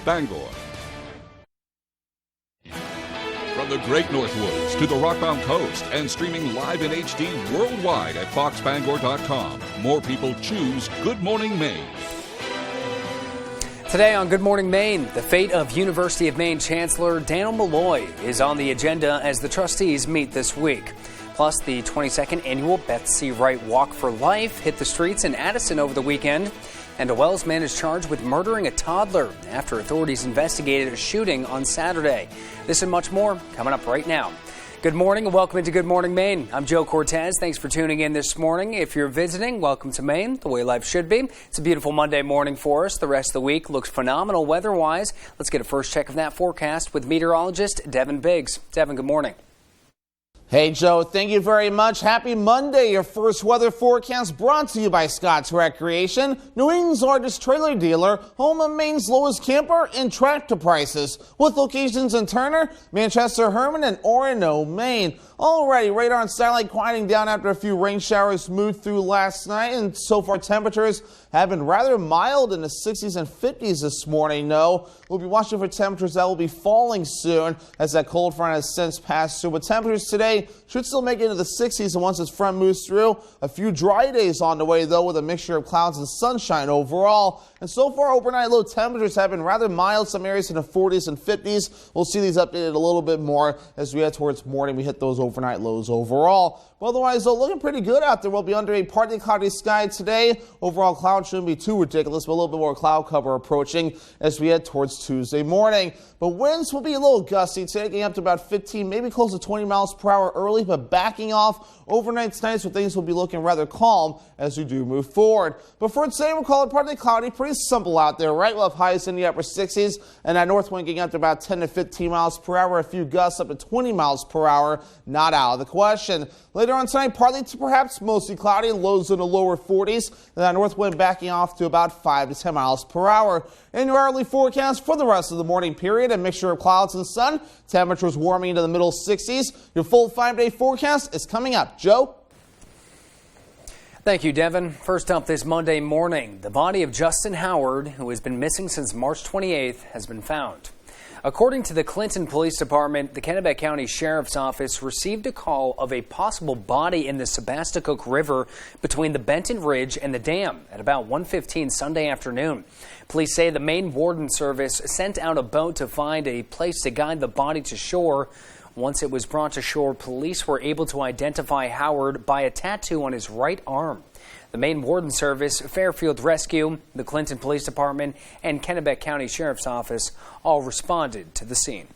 Bangor. From the Great North Woods to the Rockbound Coast and streaming live in HD worldwide at foxbangor.com. More people choose Good Morning Maine. Today on Good Morning Maine, the fate of University of Maine Chancellor Daniel Malloy is on the agenda as the trustees meet this week. Plus, the 22nd annual Beth C. Wright Walk for Life hit the streets in Addison over the weekend. And a Wells man is charged with murdering a toddler after authorities investigated a shooting on Saturday. This and much more coming up right now. Good morning and welcome into Good Morning Maine. I'm Joe Cortez. Thanks for tuning in this morning. If you're visiting, welcome to Maine, the way life should be. It's a beautiful Monday morning for us. The rest of the week looks phenomenal weather-wise. Let's get a first check of that forecast with meteorologist Devin Biggs. Devin, good morning. Hey, Joe, thank you very much. Happy Monday. Your first weather forecast brought to you by Scott's Recreation, New England's largest trailer dealer, home of Maine's lowest camper and tractor prices, with locations in Turner, Manchester, Herman, and Orono, Maine. Alrighty, radar and satellite quieting down after a few rain showers moved through last night, and so far temperatures have been rather mild in the 60s and 50s this morning. No, we'll be watching for temperatures that will be falling soon as that cold front has since passed through. But temperatures today should still make it into the 60s, and once this front moves through, a few dry days on the way, though, with a mixture of clouds and sunshine overall. And so far, overnight low temperatures have been rather mild, some areas in the 40s and 50s. We'll see these updated a little bit more as we head towards morning. We hit those overnight lows overall. But otherwise, though, looking pretty good out there. We'll be under a partly cloudy sky today. Overall, clouds shouldn't be too ridiculous, but a little bit more cloud cover approaching as we head towards Tuesday morning. But winds will be a little gusty today, getting up to about 15, maybe close to 20 miles per hour early, but backing off overnight tonight, so things will be looking rather calm as we do move forward. But for today, we'll call it partly cloudy, pretty simple out there, right? We'll have highs in the upper 60s, and that north wind getting up to about 10 to 15 miles per hour, a few gusts up to 20 miles per hour, not out of the question. Later on tonight, partly to perhaps mostly cloudy, lows in the lower 40s, and that north wind backing off to about 5 to 10 miles per hour. In your hourly forecast for the rest of the morning period, a mixture of clouds and sun, temperatures warming into the middle 60s. Your full 5-day forecast is coming up. Joe? Thank you, Devin. First up this Monday morning, the body of Justin Howard, who has been missing since March 28th, has been found. According to the Clinton Police Department, the Kennebec County Sheriff's Office received a call of a possible body in the Sebasticook River between the Benton Ridge and the dam at about 1:15 Sunday afternoon. Police say the Maine Warden Service sent out a boat to find a place to guide the body to shore. Once it was brought to shore, police were able to identify Howard by a tattoo on his right arm. The Maine Warden Service, Fairfield Rescue, the Clinton Police Department, and Kennebec County Sheriff's Office all responded to the scene.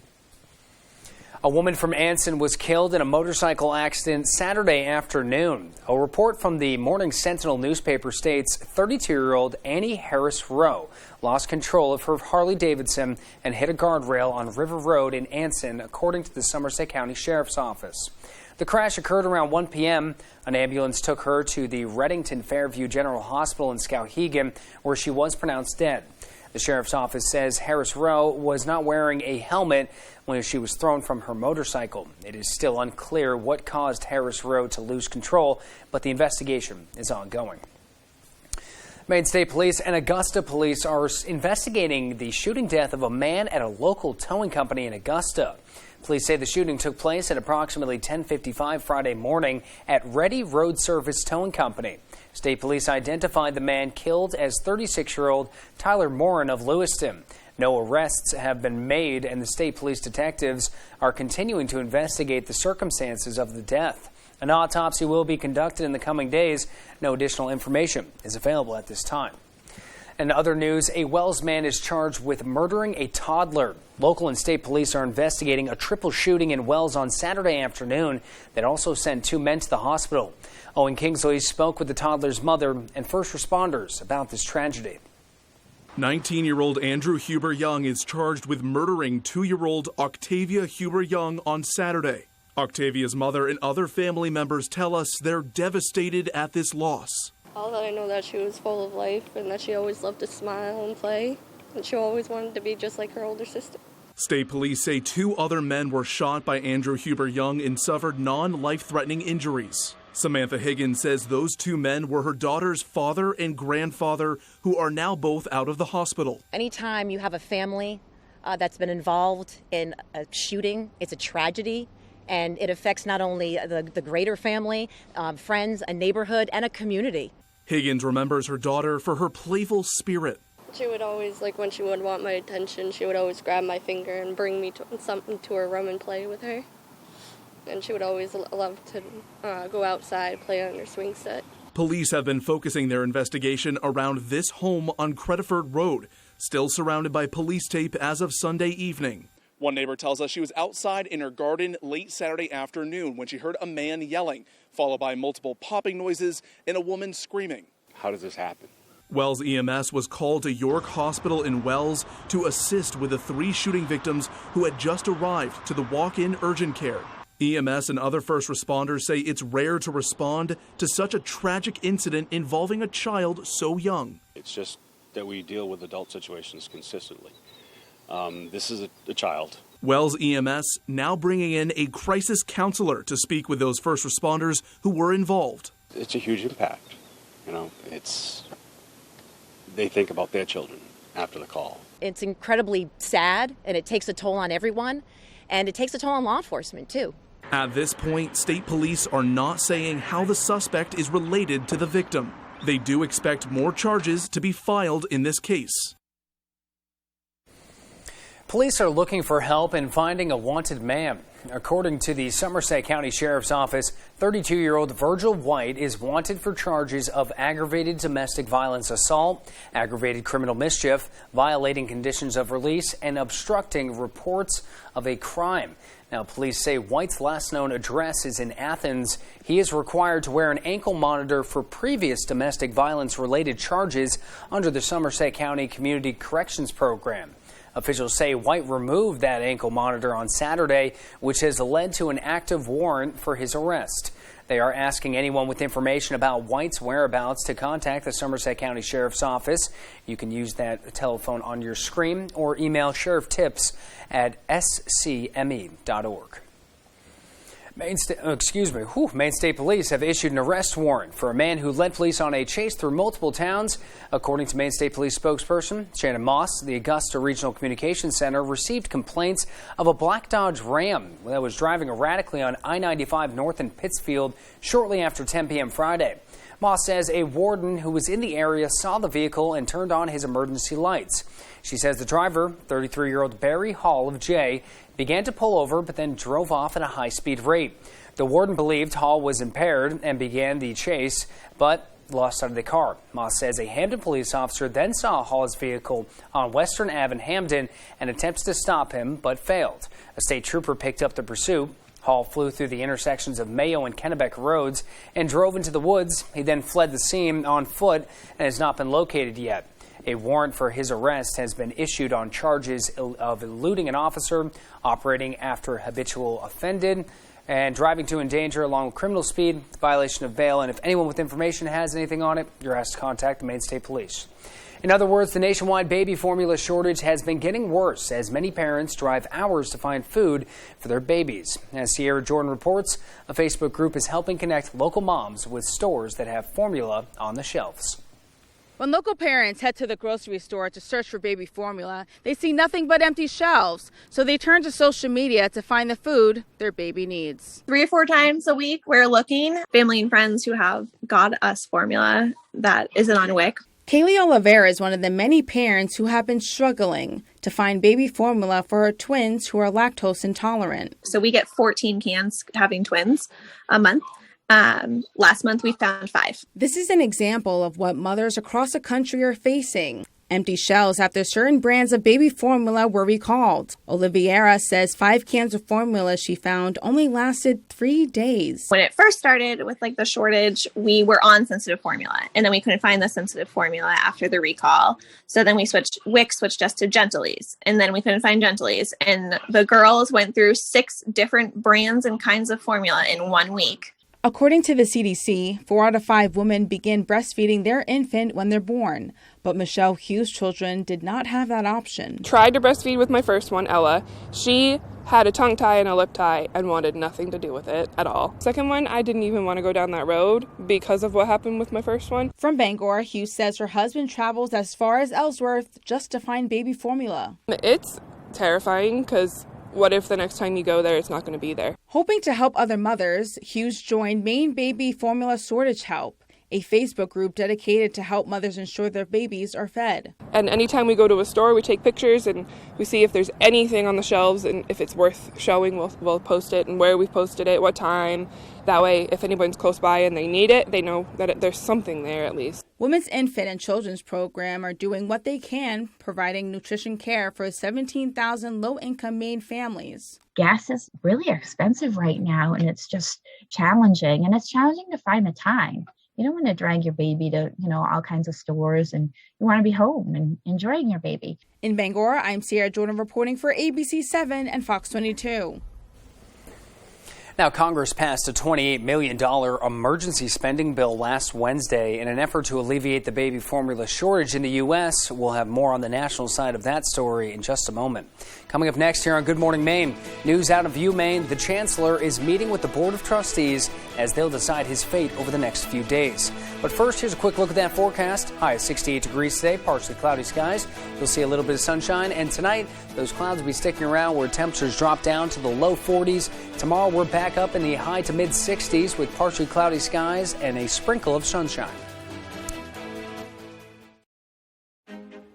A woman from Anson was killed in a motorcycle accident Saturday afternoon. A report from the Morning Sentinel newspaper states 32-year-old Annie Harris Rowe lost control of her Harley-Davidson and hit a guardrail on River Road in Anson, according to the Somerset County Sheriff's Office. The crash occurred around 1 p.m. An ambulance took her to the Reddington Fairview General Hospital in Skowhegan, where she was pronounced dead. The Sheriff's Office says Harris Rowe was not wearing a helmet when she was thrown from her motorcycle. It is still unclear what caused Harris Rowe to lose control, but the investigation is ongoing. Maine State Police and Augusta Police are investigating the shooting death of a man at a local towing company in Augusta. Police say the shooting took place at approximately 10:55 Friday morning at Ready Road Service Towing Company. State Police identified the man killed as 36-year-old Tyler Morin of Lewiston. No arrests have been made, and the state police detectives are continuing to investigate the circumstances of the death. An autopsy will be conducted in the coming days. No additional information is available at this time. In other news, a Wells man is charged with murdering a toddler. Local and state police are investigating a triple shooting in Wells on Saturday afternoon that also sent 2 men to the hospital. Owen Kingsley spoke with the toddler's mother and first responders about this tragedy. 19-year-old Andrew Huber Young is charged with murdering 2-year-old Octavia Huber Young on Saturday. Octavia's mother and other family members tell us they're devastated at this loss. All that I know that she was full of life and that she always loved to smile and play, and she always wanted to be just like her older sister. State police say 2 other men were shot by Andrew Huber Young and suffered non-life-threatening injuries. Samantha Higgins says those two men were her daughter's father and grandfather, who are now both out of the hospital. Anytime you have a family that's been involved in a shooting, it's a tragedy, and it affects not only the greater family, friends, a neighborhood, and a community. Higgins remembers her daughter for her playful spirit. She would always, like when she would want my attention, she would always grab my finger and bring me something to her room and play with her. And she would always love to go outside, play on her swing set. Police have been focusing their investigation around this home on Crediford Road, still surrounded by police tape as of Sunday evening. One neighbor tells us she was outside in her garden late Saturday afternoon when she heard a man yelling, followed by multiple popping noises and a woman screaming. How does this happen? Wells EMS was called to York Hospital in Wells to assist with the 3 shooting victims who had just arrived to the walk-in urgent care. EMS and other first responders say it's rare to respond to such a tragic incident involving a child so young. It's just that we deal with adult situations consistently. This is a child. Wells EMS now bringing in a crisis counselor to speak with those first responders who were involved. It's a huge impact. They think about their children after the call. It's incredibly sad, and it takes a toll on everyone, and it takes a toll on law enforcement, too. At this point, state police are not saying how the suspect is related to the victim. They do expect more charges to be filed in this case. Police are looking for help in finding a wanted man. According to the Somerset County Sheriff's Office, 32-year-old Virgil White is wanted for charges of aggravated domestic violence assault, aggravated criminal mischief, violating conditions of release, and obstructing reports of a crime. Now, police say White's last known address is in Athens. He is required to wear an ankle monitor for previous domestic violence-related charges under the Somerset County Community Corrections Program. Officials say White removed that ankle monitor on Saturday, which has led to an active warrant for his arrest. They are asking anyone with information about White's whereabouts to contact the Somerset County Sheriff's Office. You can use that telephone on your screen or email sherifftips@scme.org. Maine State Police have issued an arrest warrant for a man who led police on a chase through multiple towns. According to Maine State Police spokesperson Shannon Moss, the Augusta Regional Communications Center received complaints of a black Dodge Ram that was driving erratically on I-95 north in Pittsfield shortly after 10 p.m. Friday. Moss says a warden who was in the area saw the vehicle and turned on his emergency lights. She says the driver, 33-year-old Barry Hall of Jay, began to pull over but then drove off at a high-speed rate. The warden believed Hall was impaired and began the chase, but lost sight of the car. Moss says a Hampden police officer then saw Hall's vehicle on Western Ave in Hampden and attempts to stop him but failed. A state trooper picked up the pursuit. Hall flew through the intersections of Mayo and Kennebec roads and drove into the woods. He then fled the scene on foot and has not been located yet. A warrant for his arrest has been issued on charges of eluding an officer, operating after habitual offended, and driving to endanger along with criminal speed, violation of bail. And if anyone with information has anything on it, you're asked to contact the Maine State Police. In other words, the nationwide baby formula shortage has been getting worse as many parents drive hours to find food for their babies. As Sierra Jordan reports, a Facebook group is helping connect local moms with stores that have formula on the shelves. When local parents head to the grocery store to search for baby formula, they see nothing but empty shelves. So they turn to social media to find the food their baby needs. 3 or 4 times a week, we're looking. Family and friends who have got us formula that isn't on WIC. Kaylee Oliveira is one of the many parents who have been struggling to find baby formula for her twins who are lactose intolerant. So we get 14 cans having twins a month. Last month we found 5. This is an example of what mothers across the country are facing. Empty shelves after certain brands of baby formula were recalled. Oliveira says 5 cans of formula she found only lasted 3 days. When it first started with the shortage, we were on sensitive formula, and then we couldn't find the sensitive formula after the recall. So then WIC switched us to Gentlease, and then we couldn't find Gentlease. And the girls went through 6 different brands and kinds of formula in 1 week. According to the CDC, 4 out of 5 women begin breastfeeding their infant when they're born. But Michelle Hughes' children did not have that option. Tried to breastfeed with my first one, Ella. She had a tongue tie and a lip tie and wanted nothing to do with it at all. Second one, I didn't even want to go down that road because of what happened with my first one. From Bangor, Hughes says her husband travels as far as Ellsworth just to find baby formula. It's terrifying because what if the next time you go there, it's not going to be there? Hoping to help other mothers, Hughes joined Maine Baby Formula Shortage Help, a Facebook group dedicated to help mothers ensure their babies are fed. And anytime we go to a store, we take pictures and we see if there's anything on the shelves, and if it's worth showing, we'll post it, and where we posted it, what time. That way, if anyone's close by and they need it, they know that there's something there at least. Women's Infant and Children's Program are doing what they can, providing nutrition care for 17,000 low-income Maine families. Gas is really expensive right now, and it's just challenging, and it's challenging to find the time. You don't want to drag your baby to, all kinds of stores, and you want to be home and enjoying your baby. In Bangor, I'm Sierra Jordan reporting for ABC 7 and Fox 22. Now, Congress passed a $28 million emergency spending bill last Wednesday in an effort to alleviate the baby formula shortage in the U.S. We'll have more on the national side of that story in just a moment. Coming up next here on Good Morning Maine, news out of UMaine. The Chancellor is meeting with the Board of Trustees as they'll decide his fate over the next few days. But first, here's a quick look at that forecast. High at 68 degrees today, partially cloudy skies. You'll see a little bit of sunshine, and tonight those clouds will be sticking around where temperatures drop down to the low 40s. Tomorrow we're back up in the high to mid 60s with partially cloudy skies and a sprinkle of sunshine.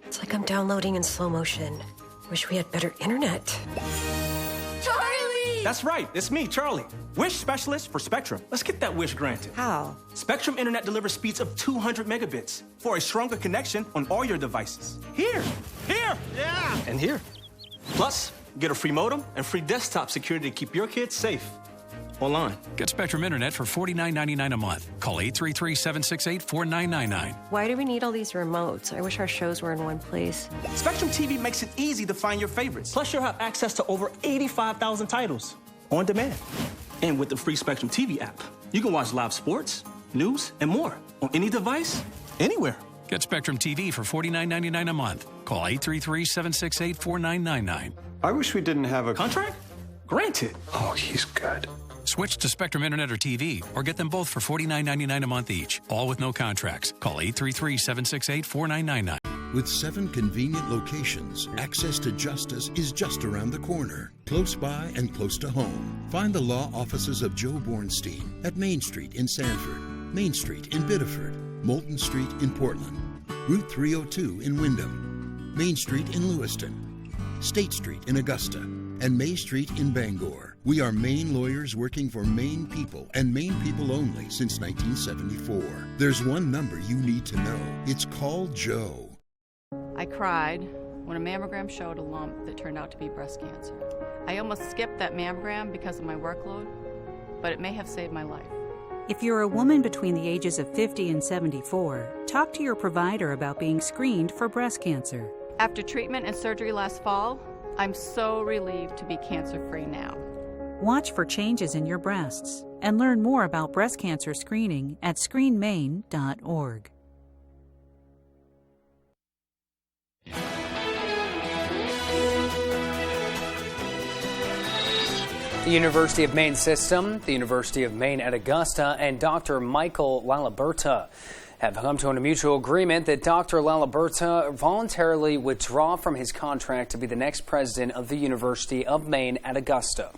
It's like I'm downloading in slow motion. Wish we had better internet. Charlie! That's right, it's me, Charlie. Wish specialist for Spectrum. Let's get that wish granted. How? Spectrum Internet delivers speeds of 200 megabits for a stronger connection on all your devices. Here, yeah, and here. Plus, get a free modem and free desktop security to keep your kids safe online. Get Spectrum Internet for $49.99 a month. Call 833-768-4999. Why do we need all these remotes? I wish our shows were in one place. Spectrum TV makes it easy to find your favorites. Plus, you'll have access to over 85,000 titles on demand. And with the free Spectrum TV app, you can watch live sports, news, and more on any device, anywhere. Get Spectrum TV for $49.99 a month. Call 833-768-4999. I wish we didn't have a contract. Granted. Oh, he's good. Switch to Spectrum Internet or TV, or get them both for $49.99 a month each, all with no contracts. Call 833-768-4999. With 7 convenient locations, access to justice is just around the corner, close by and close to home. Find the law offices of Joe Bornstein at Main Street in Sanford, Main Street in Biddeford, Moulton Street in Portland, Route 302 in Windham, Main Street in Lewiston, State Street in Augusta, and May Street in Bangor. We are Maine lawyers working for Maine people and Maine people only since 1974. There's one number you need to know. It's called Joe. I cried when a mammogram showed a lump that turned out to be breast cancer. I almost skipped that mammogram because of my workload, but it may have saved my life. If you're a woman between the ages of 50 and 74, talk to your provider about being screened for breast cancer. After treatment and surgery last fall, I'm so relieved to be cancer-free now. Watch for changes in your breasts and learn more about breast cancer screening at screenmaine.org. The University of Maine System, the University of Maine at Augusta, and Dr. Michael Laliberta have come to a mutual agreement that Dr. Laliberta voluntarily withdraw from his contract to be the next president of the University of Maine at Augusta.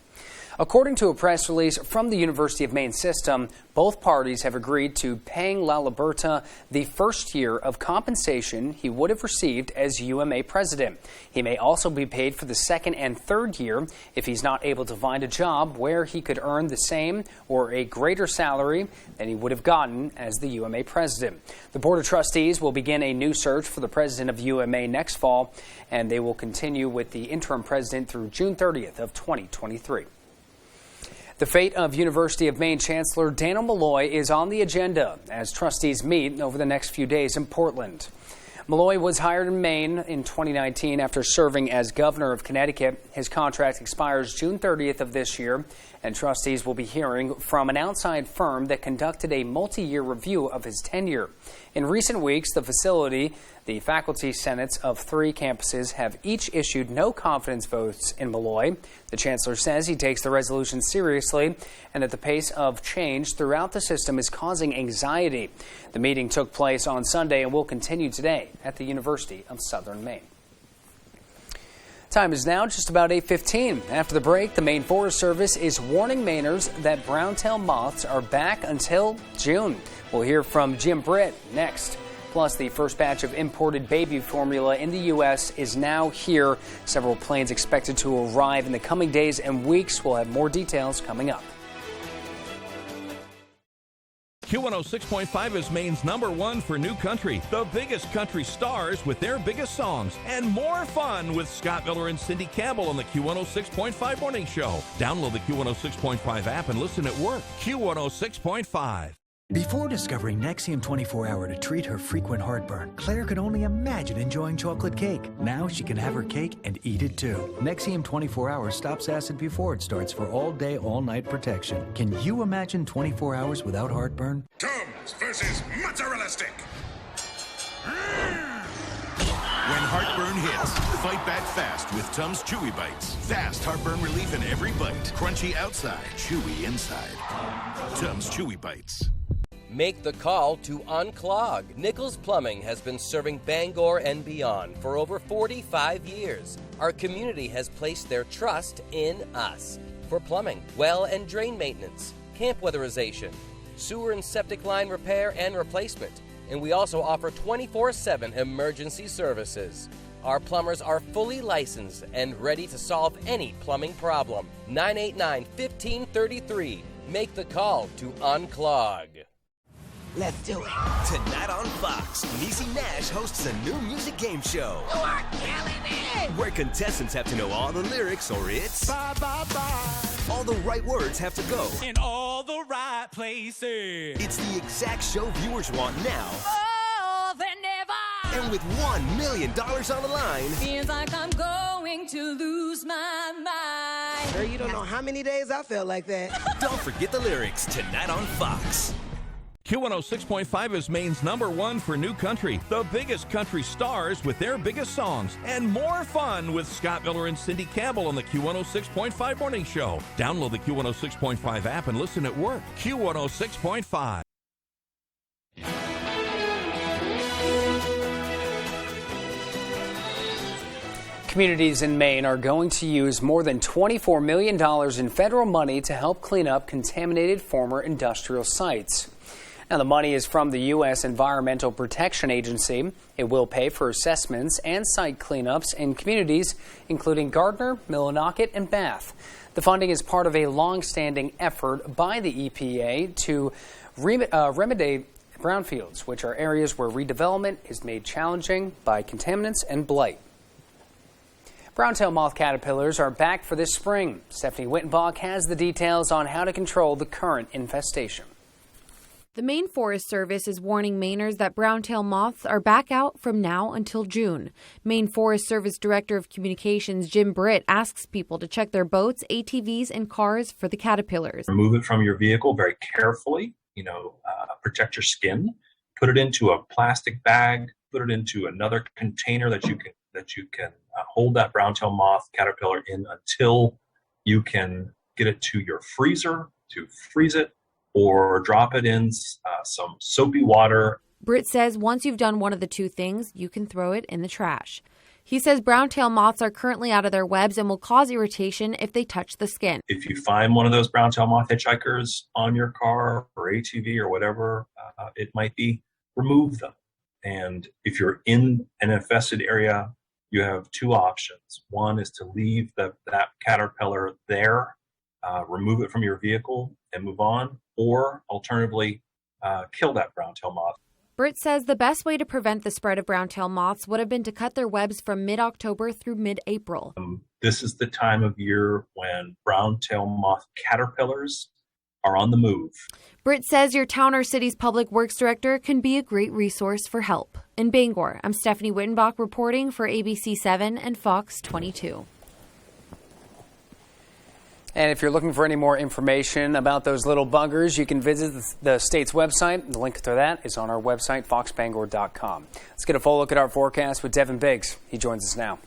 According to a press release from the University of Maine System, both parties have agreed to paying Laliberta the first year of compensation he would have received as UMA president. He may also be paid for the second and third year if he's not able to find a job where he could earn the same or a greater salary than he would have gotten as the UMA president. The Board of Trustees will begin a new search for the president of UMA next fall, and they will continue with the interim president through June 30th of 2023. The fate of University of Maine Chancellor Daniel Malloy is on the agenda as trustees meet over the next few days in Portland. Malloy was hired in Maine in 2019 after serving as governor of Connecticut. His contract expires June 30th of this year, and trustees will be hearing from an outside firm that conducted a multi-year review of his tenure. In recent weeks, the facility The faculty senates of 3 campuses have each issued no confidence votes in Malloy. The chancellor says he takes the resolution seriously and that the pace of change throughout the system is causing anxiety. The meeting took place on Sunday and will continue today at the University of Southern Maine. Time is now just about 8:15. After the break, the Maine Forest Service is warning Mainers that brown-tailed moths are back until June. We'll hear from Jim Britt next. Plus, the first batch of imported baby formula in the U.S. is now here. Several planes expected to arrive in the coming days and weeks. We'll have more details coming up. Q106.5 is Maine's #1 for new country. The biggest country stars with their biggest songs and more fun with Scott Miller and Cindy Campbell on the Q106.5 Morning Show. Download the Q106.5 app and listen at work. Q106.5. Before discovering Nexium 24-Hour to treat her frequent heartburn, Claire could only imagine enjoying chocolate cake. Now she can have her cake and eat it too. Nexium 24-Hour stops acid before it starts for all-day, all-night protection. Can you imagine 24 hours without heartburn? Tums versus Mozzarella Stick. When heartburn hits, fight back fast with Tums Chewy Bites. Fast heartburn relief in every bite. Crunchy outside, chewy inside. Tums Chewy Bites. Make the call to unclog. Nichols Plumbing has been serving Bangor and beyond for over 45 years. Our community has placed their trust in us for plumbing, well and drain maintenance, camp weatherization, sewer and septic line repair and replacement, and we also offer 24/7 emergency services. Our plumbers are fully licensed and ready to solve any plumbing problem. 989-1533. Make the call to unclog. Let's do it. Tonight on Fox, Niecy Nash hosts a new music game show. You are killing it! Where contestants have to know all the lyrics or it's... Bye, bye, bye. All the right words have to go. In all the right places. It's the exact show viewers want now. More than ever. And with $1 million on the line... Feels like I'm going to lose my mind. Girl, you don't know how many days I felt like that. Don't forget the lyrics tonight on Fox. Q106.5 is Maine's #1 for new country. The biggest country stars with their biggest songs and more fun with Scott Miller and Cindy Campbell on the Q106.5 Morning Show. Download the Q106.5 app and listen at work. Q106.5. Communities in Maine are going to use more than $24 million in federal money to help clean up contaminated former industrial sites. Now, the money is from the U.S. Environmental Protection Agency. It will pay for assessments and site cleanups in communities including Gardner, Millinocket, and Bath. The funding is part of a long-standing effort by the EPA to remedy brownfields, which are areas where redevelopment is made challenging by contaminants and blight. Brown-tailed moth caterpillars are back for this spring. Stephanie Wittenbach has the details on how to control the current infestation. The Maine Forest Service is warning Mainers that brown-tailed moths are back out from now until June. Maine Forest Service Director of Communications Jim Britt asks people to check their boats, ATVs, and cars for the caterpillars. Remove it from your vehicle very carefully, protect your skin, put it into a plastic bag, put it into another container that you can hold that brown-tailed moth caterpillar in until you can get it to your freezer to freeze it, or drop it in some soapy water. Britt says once you've done one of the two things, you can throw it in the trash. He says brown-tailed moths are currently out of their webs and will cause irritation if they touch the skin. If you find one of those brown-tailed moth hitchhikers on your car or ATV or whatever it might be, remove them. And if you're in an infested area, you have two options. One is to leave that caterpillar there, remove it from your vehicle and move on, or alternatively, kill that brown-tailed moth. Britt says the best way to prevent the spread of brown-tailed moths would have been to cut their webs from mid-October through mid-April. This is the time of year when brown-tailed moth caterpillars are on the move. Britt says your town or city's public works director can be a great resource for help. In Bangor, I'm Stephanie Wittenbach reporting for ABC 7 and Fox 22. And if you're looking for any more information about those little buggers, you can visit the state's website. The link to that is on our website, foxbangor.com. Let's get a full look at our forecast with Devin Biggs. He joins us now.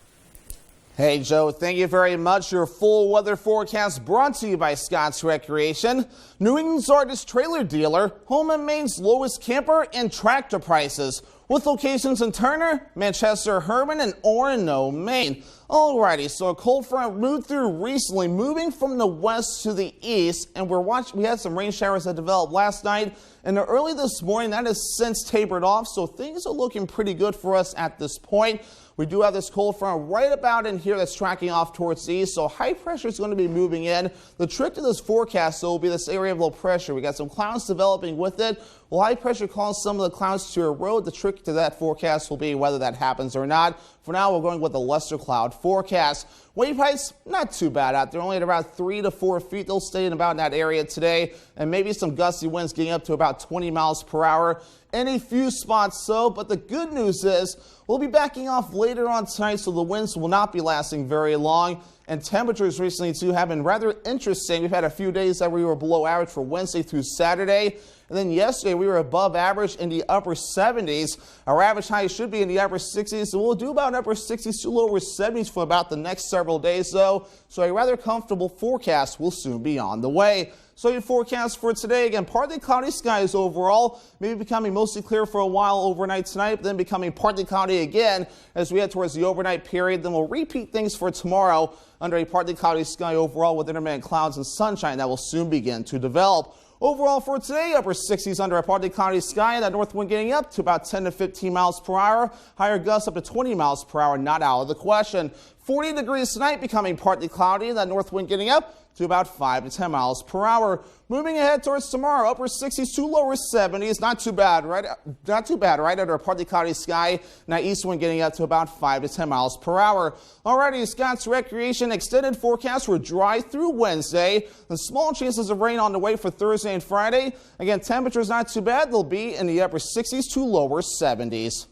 Hey, Joe, thank you very much. Your full weather forecast brought to you by Scott's Recreation, New England's largest trailer dealer, home and Maine's lowest camper and tractor prices, with locations in Turner, Manchester, Herman, and Orono, Maine. Alrighty, so a cold front moved through recently, moving from the west to the east, and we had some rain showers that developed last night and early this morning. That has since tapered off, so things are looking pretty good for us at this point. We do have this cold front right about in here that's tracking off towards the east, so high pressure is going to be moving in. The trick to this forecast, though, will be this area of low pressure. We got some clouds developing with it. Well, high pressure causes some of the clouds to erode. The trick to that forecast will be whether that happens or not. For now, we're going with a lesser cloud forecast. Wave heights, not too bad out there, only at about 3 to 4 feet. They'll stay in about in that area today, and maybe some gusty winds getting up to about 20 miles per hour. In a few spots so, but the good news is we'll be backing off later on tonight, so the winds will not be lasting very long. And temperatures recently, too, have been rather interesting. We've had a few days that we were below average for Wednesday through Saturday. And then yesterday, we were above average in the upper 70s. Our average high should be in the upper 60s. So we'll do about upper 60s to lower 70s for about the next several days, though. So a rather comfortable forecast will soon be on the way. So your forecast for today, again, partly cloudy skies overall, maybe becoming mostly clear for a while overnight tonight, but then becoming partly cloudy again as we head towards the overnight period. Then we'll repeat things for tomorrow under a partly cloudy sky overall with intermittent clouds and sunshine that will soon begin to develop. Overall for today, upper 60s under a partly cloudy sky, and that north wind getting up to about 10 to 15 miles per hour. Higher gusts up to 20 miles per hour, not out of the question. 40 degrees tonight, becoming partly cloudy, and that north wind getting up to about 5 to 10 miles per hour. Moving ahead towards tomorrow, upper 60s to lower 70s. Not too bad, right? Not too bad, right? Under a partly cloudy sky. Now east wind getting up to about 5 to 10 miles per hour. Alrighty, Scott's Recreation extended forecast for dry through Wednesday. The small chances of rain on the way for Thursday and Friday. Again, temperatures not too bad. They'll be in the upper 60s to lower 70s.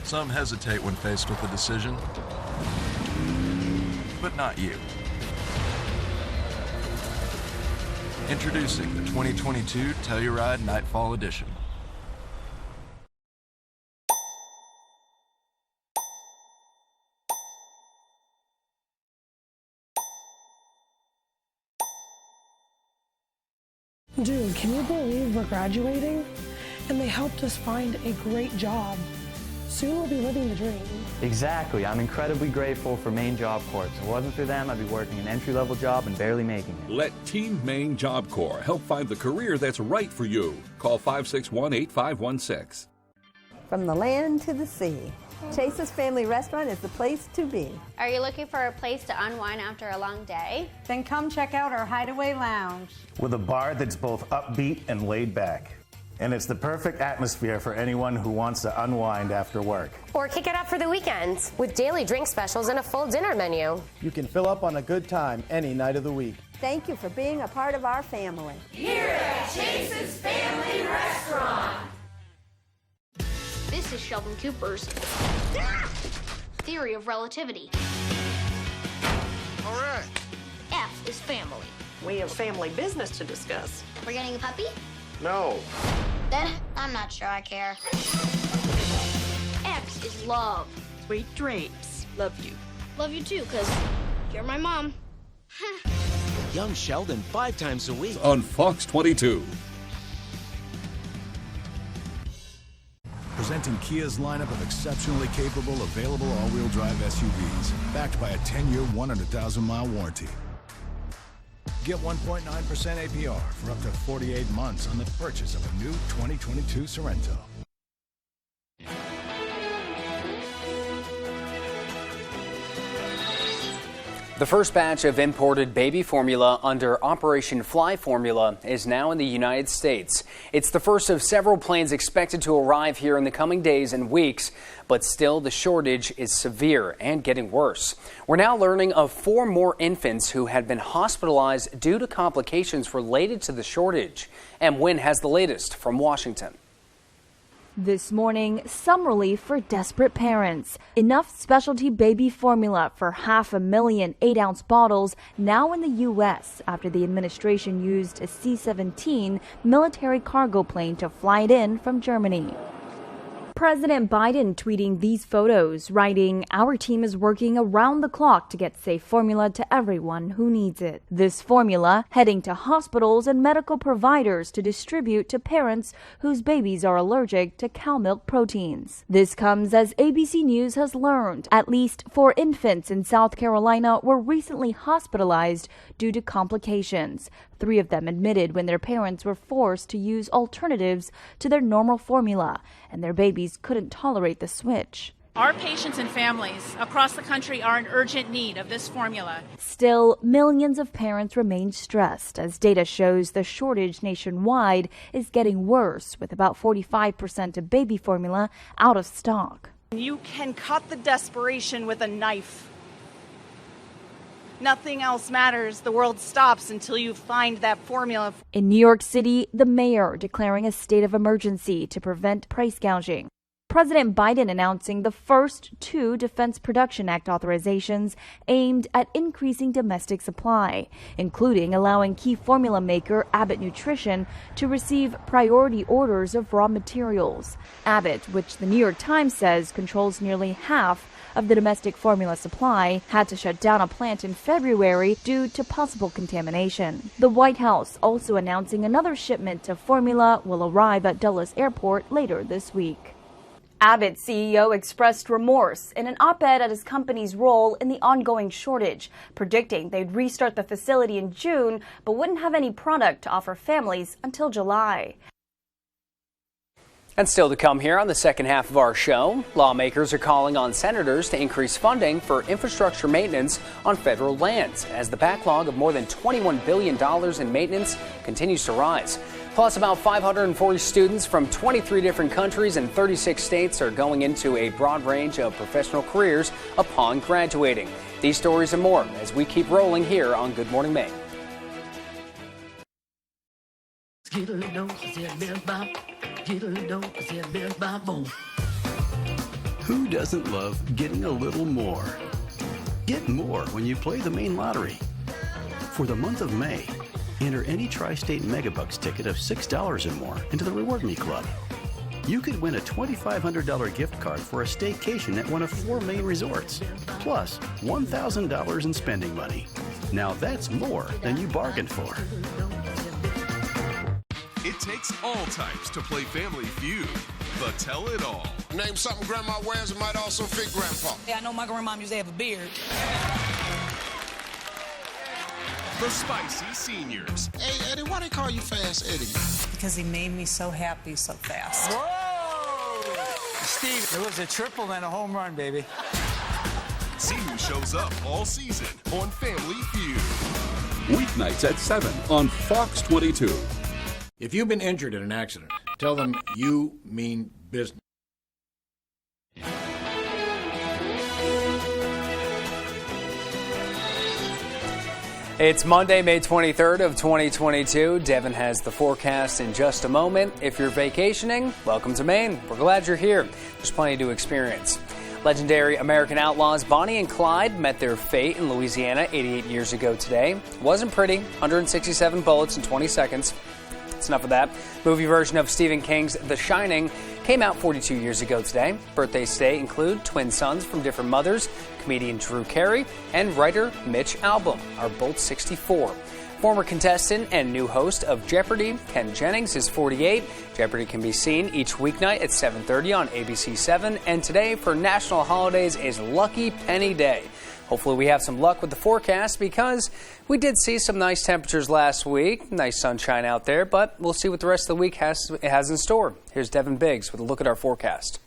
Some hesitate when faced with a decision, but not you. Introducing the 2022 Telluride Nightfall Edition. Dude, can you believe we're graduating? And they helped us find a great job. Soon we'll be living the dream. Exactly. I'm incredibly grateful for Maine Job Corps. If it wasn't for them, I'd be working an entry-level job and barely making it. Let Team Maine Job Corps help find the career that's right for you. Call 561-8516. From the land to the sea, Chase's Family Restaurant is the place to be. Are you looking for a place to unwind after a long day? Then come check out our Hideaway Lounge. With a bar that's both upbeat and laid back. And it's the perfect atmosphere for anyone who wants to unwind after work. Or kick it up for the weekends with daily drink specials and a full dinner menu. You can fill up on a good time any night of the week. Thank you for being a part of our family. Here at Chase's Family Restaurant. This is Sheldon Cooper's theory of relativity. All right. F is family. We have family business to discuss. We're getting a puppy? No. Then I'm not sure I care. X is love. Sweet dreams. Love you. Love you too, because you're my mom. Young Sheldon 5 times a week. On Fox 22. Presenting Kia's lineup of exceptionally capable, available all-wheel drive SUVs, backed by a 10-year, 100,000-mile warranty. Get 1.9% APR for up to 48 months on the purchase of a new 2022 Sorento. The first batch of imported baby formula under Operation Fly Formula is now in the United States. It's the first of several planes expected to arrive here in the coming days and weeks, but still the shortage is severe and getting worse. We're now learning of 4 more infants who had been hospitalized due to complications related to the shortage. And Wynn has the latest from Washington. This morning, some relief for desperate parents. Enough specialty baby formula for 500,000 8-ounce bottles now in the U.S. after the administration used a C-17 military cargo plane to fly it in from Germany. President Biden tweeting these photos, writing, "Our team is working around the clock to get safe formula to everyone who needs it." This formula heading to hospitals and medical providers to distribute to parents whose babies are allergic to cow milk proteins. This comes as ABC News has learned at least 4 infants in South Carolina were recently hospitalized due to complications. 3 of them admitted when their parents were forced to use alternatives to their normal formula, and their babies couldn't tolerate the switch. Our patients and families across the country are in urgent need of this formula. Still, millions of parents remain stressed as data shows the shortage nationwide is getting worse, with about 45% of baby formula out of stock. You can cut the desperation with a knife. Nothing else matters. The world stops until you find that formula. In New York City, the mayor declaring a state of emergency to prevent price gouging. President Biden announcing the first 2 Defense Production Act authorizations aimed at increasing domestic supply, including allowing key formula maker Abbott Nutrition to receive priority orders of raw materials. Abbott, which the New York Times says controls nearly half of the domestic formula supply, had to shut down a plant in February due to possible contamination. The White House also announcing another shipment of formula will arrive at Dulles Airport later this week. Abbott CEO expressed remorse in an op-ed at his company's role in the ongoing shortage, predicting they'd restart the facility in June but wouldn't have any product to offer families until July. And still to come here on the second half of our show, lawmakers are calling on senators to increase funding for infrastructure maintenance on federal lands as the backlog of more than $21 billion in maintenance continues to rise. Plus, about 540 students from 23 different countries and 36 states are going into a broad range of professional careers upon graduating. These stories and more as we keep rolling here on Good Morning Maine. Who doesn't love getting a little more? Get more when you play the Maine Lottery. For the month of May, enter any Tri-State Megabucks ticket of $6 or more into the Reward Me Club. You could win a $2,500 gift card for a staycation at one of 4 Maine resorts, plus $1,000 in spending money. Now that's more than you bargained for. It takes all types to play Family Feud. The Tell It All. Name something Grandma wears that might also fit Grandpa. Yeah, I know my grandma used to have a beard. The Spicy Seniors. Hey, Eddie, why they call you Fast Eddie? Because he made me so happy so fast. Whoa! Steve, it was a triple and a home run, baby. See who shows up all season on Family Feud. Weeknights at 7 on Fox 22. If you've been injured in an accident, tell them you mean business. It's Monday, May 23rd of 2022. Devin has the forecast in just a moment. If you're vacationing, welcome to Maine. We're glad you're here. There's plenty to experience. Legendary American outlaws Bonnie and Clyde met their fate in Louisiana 88 years ago today. Wasn't pretty. 167 bullets in 20 seconds. That's enough of that. Movie version of Stephen King's The Shining came out 42 years ago today. Birthdays today include twin sons from different mothers, comedian Drew Carey, and writer Mitch Albom are both 64. Former contestant and new host of Jeopardy, Ken Jennings, is 48. Jeopardy can be seen each weeknight at 7:30 on ABC7. And today, for national holidays, is Lucky Penny Day. Hopefully we have some luck with the forecast because we did see some nice temperatures last week. Nice sunshine out there, but we'll see what the rest of the week has in store. Here's Devin Biggs with a look at our forecast.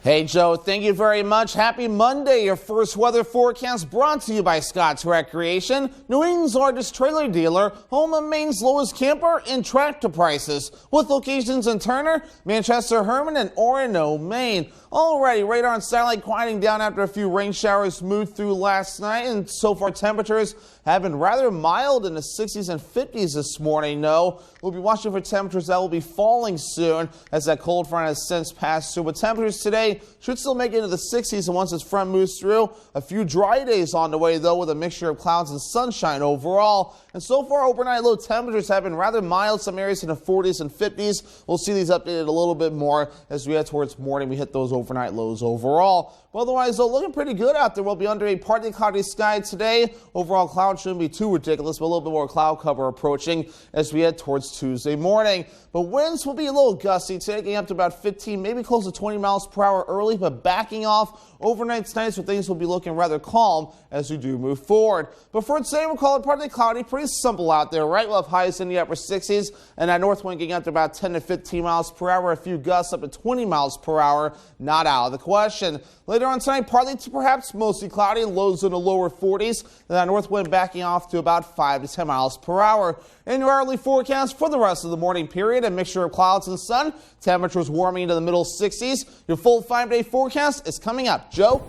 Hey, Joe, thank you very much. Happy Monday. Your first weather forecast brought to you by Scott's Recreation, New England's largest trailer dealer, home of Maine's lowest camper and tractor prices, with locations in Turner, Manchester, Herman, and Orono, Maine. Alrighty, radar and satellite quieting down after a few rain showers moved through last night, and so far temperatures have been rather mild in the 60s and 50s this morning. No, we'll be watching for temperatures that will be falling soon as that cold front has since passed through. But temperatures today should still make it into the 60s, and once this front moves through, a few dry days on the way, though, with a mixture of clouds and sunshine overall. And so far, overnight low temperatures have been rather mild, some areas in the 40s and 50s. We'll see these updated a little bit more as we head towards morning. We hit those overnight lows overall. But otherwise, though, looking pretty good out there. We'll be under a partly cloudy sky today. Overall, clouds shouldn't be too ridiculous, but a little bit more cloud cover approaching as we head towards Tuesday morning. But winds will be a little gusty today, getting up to about 15, maybe close to 20 miles per hour early, but backing off overnight tonight, so things will be looking rather calm as we do move forward. But for today, we'll call it partly cloudy, pretty simple out there, right? We'll have highs in the upper 60s, and that north wind getting up to about 10 to 15 miles per hour, a few gusts up to 20 miles per hour, not out of the question. Later on tonight, partly to perhaps mostly cloudy, lows in the lower 40s, and that north wind backing off to about 5 to 10 miles per hour. In your hourly forecast for the rest of the morning period, a mixture of clouds and sun, temperatures warming into the middle 60s. Your full 5-day forecast is coming up. Joe?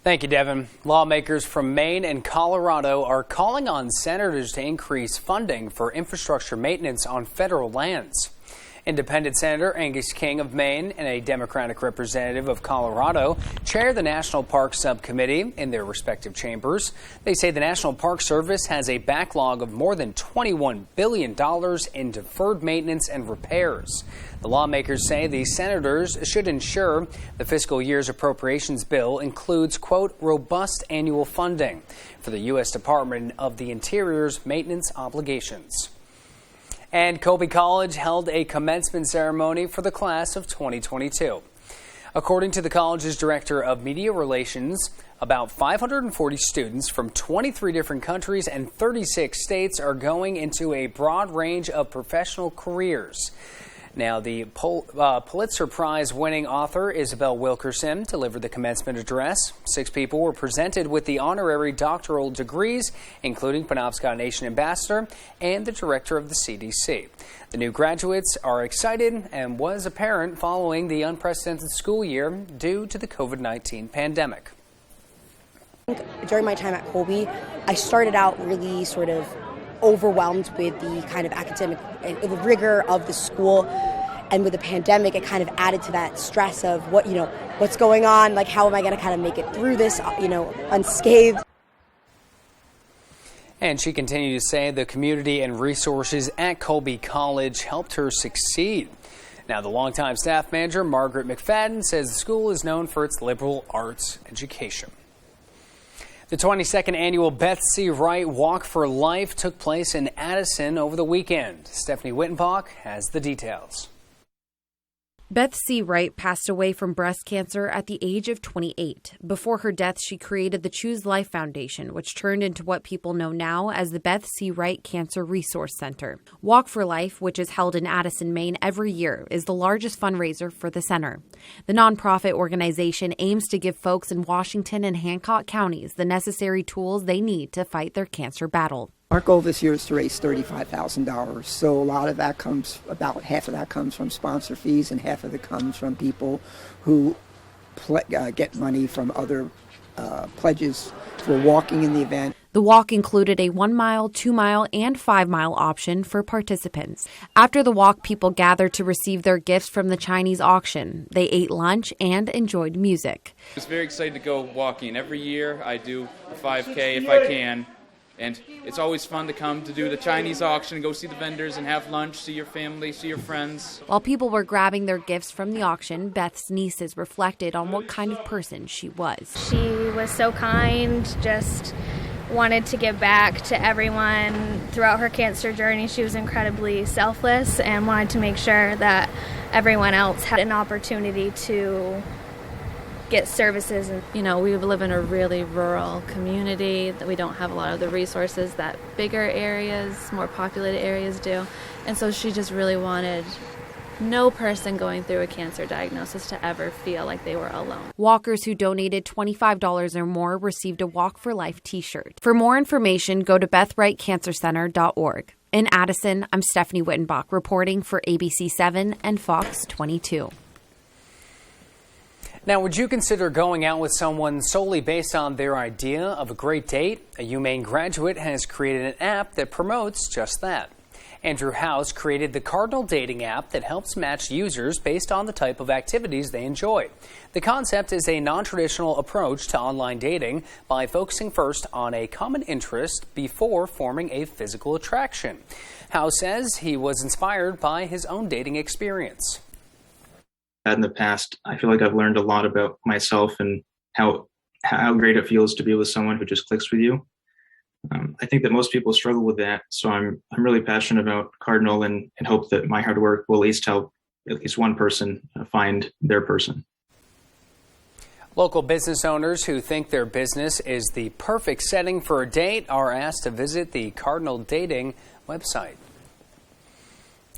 Thank you, Devin. Lawmakers from Maine and Colorado are calling on senators to increase funding for infrastructure maintenance on federal lands. Independent Senator Angus King of Maine and a Democratic representative of Colorado chair the National Park Subcommittee in their respective chambers. They say the National Park Service has a backlog of more than $21 billion in deferred maintenance and repairs. The lawmakers say the senators should ensure the fiscal year's appropriations bill includes, quote, robust annual funding for the U.S. Department of the Interior's maintenance obligations. And Colby College held a commencement ceremony for the class of 2022. According to the college's director of media relations, about 540 students from 23 different countries and 36 states are going into a broad range of professional careers. Now, the Pulitzer Prize-winning author Isabel Wilkerson delivered the commencement address. 6 people were presented with the honorary doctoral degrees, including Penobscot Nation Ambassador and the director of the CDC. The new graduates are excited and was apparent following the unprecedented school year due to the COVID-19 pandemic. During my time at Colby, I started out really sort of overwhelmed with the kind of academic rigor of the school, and with the pandemic it kind of added to that stress of what's going on, like how am I going to kind of make it through this unscathed. And she continued to say the community and resources at Colby College helped her succeed. Now, the longtime staff manager Margaret McFadden says the school is known for its liberal arts education. The 22nd annual Beth C. Wright Walk for Life took place in Addison over the weekend. Stephanie Wittenbach has the details. Beth C. Wright passed away from breast cancer at the age of 28. Before her death, she created the Choose Life Foundation, which turned into what people know now as the Beth C. Wright Cancer Resource Center. Walk for Life, which is held in Addison, Maine every year, is the largest fundraiser for the center. The nonprofit organization aims to give folks in Washington and Hancock counties the necessary tools they need to fight their cancer battle. Our goal this year is to raise $35,000. So a lot of that about half of that comes from sponsor fees, and half of it comes from people who get money from other pledges for walking in the event. The walk included a 1-mile, 2-mile, and 5-mile option for participants. After the walk, people gathered to receive their gifts from the Chinese auction. They ate lunch and enjoyed music. I was very excited to go walking. Every year I do a 5K if I can. And it's always fun to come to do the Chinese auction, go see the vendors and have lunch, see your family, see your friends. While people were grabbing their gifts from the auction, Beth's nieces reflected on what kind of person she was. She was so kind, just wanted to give back to everyone. Throughout her cancer journey, she was incredibly selfless and wanted to make sure that everyone else had an opportunity to get services. We live in a really rural community that we don't have a lot of the resources that bigger areas, more populated areas do. And so she just really wanted no person going through a cancer diagnosis to ever feel like they were alone. Walkers who donated $25 or more received a Walk for Life t-shirt. For more information, go to BethWrightCancerCenter.org. In Addison, I'm Stephanie Wittenbach reporting for ABC 7 and Fox 22. Now, would you consider going out with someone solely based on their idea of a great date? A UMaine graduate has created an app that promotes just that. Andrew House created the Cardinal dating app that helps match users based on the type of activities they enjoy. The concept is a non-traditional approach to online dating by focusing first on a common interest before forming a physical attraction. House says he was inspired by his own dating experience. In the past, I feel like I've learned a lot about myself and how great it feels to be with someone who just clicks with you. I think that most people struggle with that, so I'm really passionate about Cardinal and hope that my hard work will at least help at least one person find their person. Local business owners who think their business is the perfect setting for a date are asked to visit the Cardinal Dating website.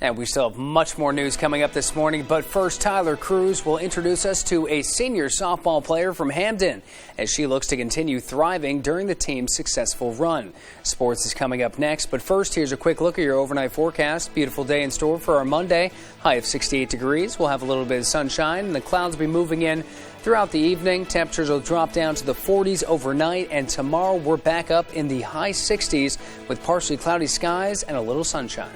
And we still have much more news coming up this morning, but first, Tyler Cruz will introduce us to a senior softball player from Hamden as she looks to continue thriving during the team's successful run. Sports is coming up next, but first, here's a quick look at your overnight forecast. Beautiful day in store for our Monday. High of 68 degrees. We'll have a little bit of sunshine, and the clouds will be moving in throughout the evening. Temperatures will drop down to the 40s overnight, and tomorrow we're back up in the high 60s with partially cloudy skies and a little sunshine.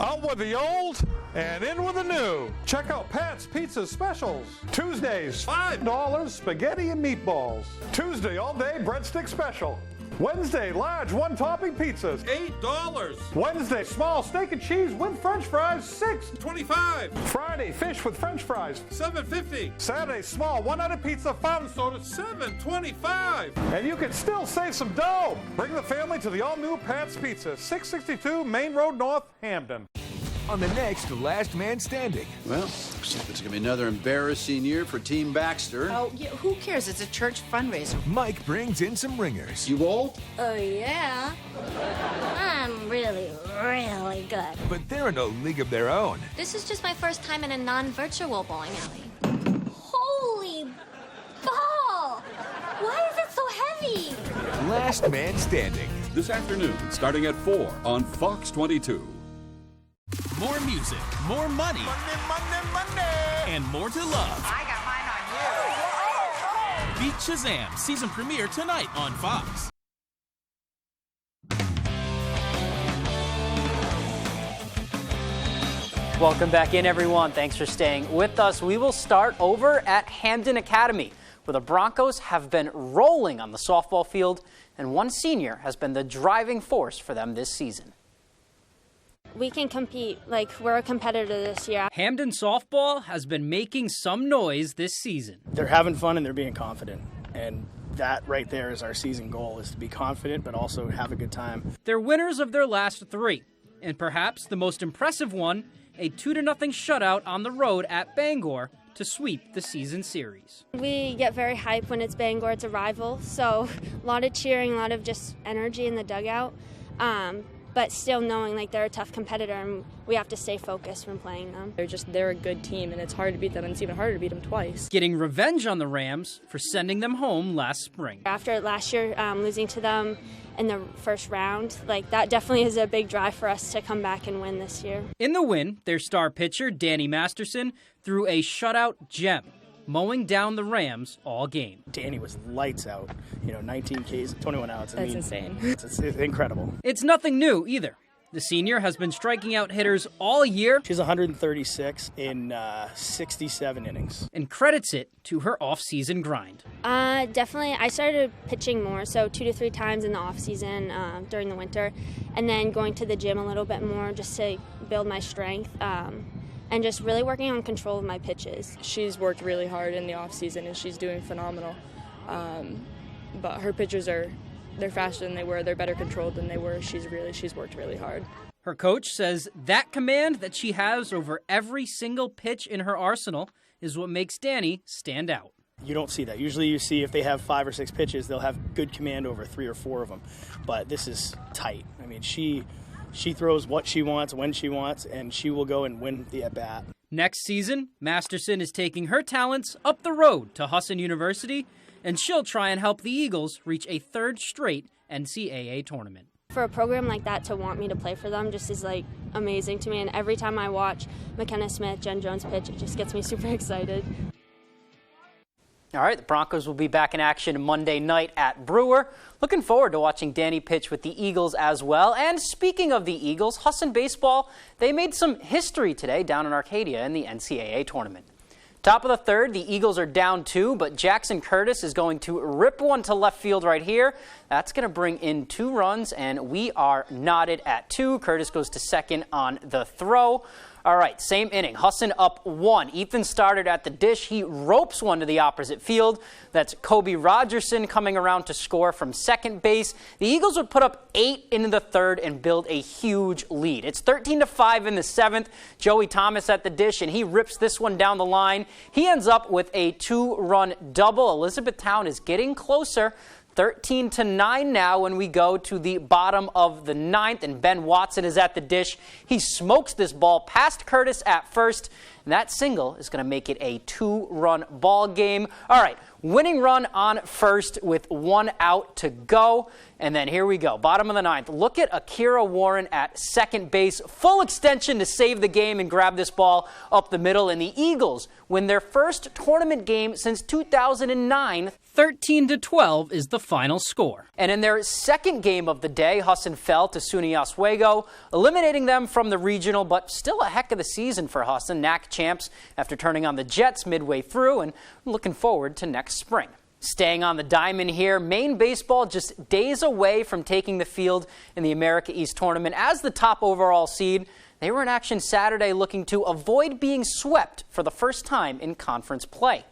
Out with the old and in with the new. Check out Pat's Pizza Specials. Tuesdays, $5 spaghetti and meatballs. Tuesday all-day breadstick special. Wednesday, large one-topping pizzas, $8. Wednesday, small steak and cheese with french fries, $6.25. Friday, fish with french fries, $7.50. Saturday, small one-headed pizza, fountain soda, $7.25. And you can still save some dough. Bring the family to the all-new Pat's Pizza, 662 Main Road North, Hamden. On the next Last Man Standing. Well, looks like it's going to be another embarrassing year for Team Baxter. Oh, yeah, who cares? It's a church fundraiser. Mike brings in some ringers. You old? Oh, yeah. I'm really, really good. But they're in a league of their own. This is just my first time in a non-virtual bowling alley. Holy ball! Why is it so heavy? Last Man Standing. This afternoon, starting at 4 on Fox 22. More music, more money, and more to love. I got mine on you. Beat Shazam season premiere tonight on Fox. Welcome back in, everyone. Thanks for staying with us. We will start over at Hamden Academy, where the Broncos have been rolling on the softball field, and one senior has been the driving force for them this season. We can compete, like we're a competitor this year. Hamden softball has been making some noise this season. They're having fun and they're being confident. And that right there is our season goal, is to be confident but also have a good time. They're winners of their last three, and perhaps the most impressive one, a 2-0 shutout on the road at Bangor to sweep the season series. We get very hyped when it's Bangor, it's a rival, so a lot of cheering, a lot of just energy in the dugout. But still knowing like they're a tough competitor and we have to stay focused when playing them. They're a good team and it's hard to beat them, and it's even harder to beat them twice. Getting revenge on the Rams for sending them home last spring. After last year losing to them in the first round, like that definitely is a big drive for us to come back and win this year. In the win, their star pitcher, Danny Masterson, threw a shutout gem, mowing down the Rams all game. Danny was lights out, 19 Ks, 21 outs. That's insane. It's incredible. It's nothing new either. The senior has been striking out hitters all year. She's 136 in 67 innings. And credits it to her off-season grind. Definitely. I started pitching more, so 2 to 3 times in the off-season during the winter, and then going to the gym a little bit more just to build my strength and just really working on control of my pitches. She's worked really hard in the off-season, and she's doing phenomenal. But her pitches they're faster than they were. They're better controlled than they were. She's worked really hard. Her coach says that command that she has over every single pitch in her arsenal is what makes Danny stand out. You don't see that. Usually you see if they have 5 or 6 pitches, they'll have good command over 3 or 4 of them. But this is tight. I mean, she throws what she wants, when she wants, and she will go and win the at-bat. Next season, Masterson is taking her talents up the road to Husson University, and she'll try and help the Eagles reach a 3rd straight NCAA tournament. For a program like that to want me to play for them just is amazing to me, and every time I watch McKenna Smith, Jen Jones pitch, it just gets me super excited. All right, the Broncos will be back in action Monday night at Brewer. Looking forward to watching Danny pitch with the Eagles as well. And speaking of the Eagles, Husson Baseball, they made some history today down in Arcadia in the NCAA tournament. Top of the 3rd, the Eagles are down 2, but Jackson Curtis is going to rip one to left field right here. That's going to bring in 2 runs, and we are knotted at 2. Curtis goes to second on the throw. All right, same inning. Husson up 1. Ethan started at the dish. He ropes one to the opposite field. That's Kobe Rogerson coming around to score from second base. The Eagles would put up 8 in the 3rd and build a huge lead. It's 13-5 in the 7th. Joey Thomas at the dish, and he rips this one down the line. He ends up with a 2-run double. Elizabethtown is getting closer. 13-9 now when we go to the bottom of the 9th, and Ben Watson is at the dish. He smokes this ball past Curtis at first, and that single is going to make it a 2-run ball game. All right, winning run on first with 1 out to go. And then here we go, bottom of the 9th. Look at Akira Warren at second base. Full extension to save the game and grab this ball up the middle. And the Eagles win their first tournament game since 2009. 13-12 is the final score. And in their second game of the day, Husson fell to SUNY Oswego, eliminating them from the regional, but still a heck of a season for Husson. NAC champs after turning on the Jets midway through, and looking forward to next spring. Staying on the diamond here, Maine baseball just days away from taking the field in the America East tournament as the top overall seed. They were in action Saturday looking to avoid being swept for the first time in conference play.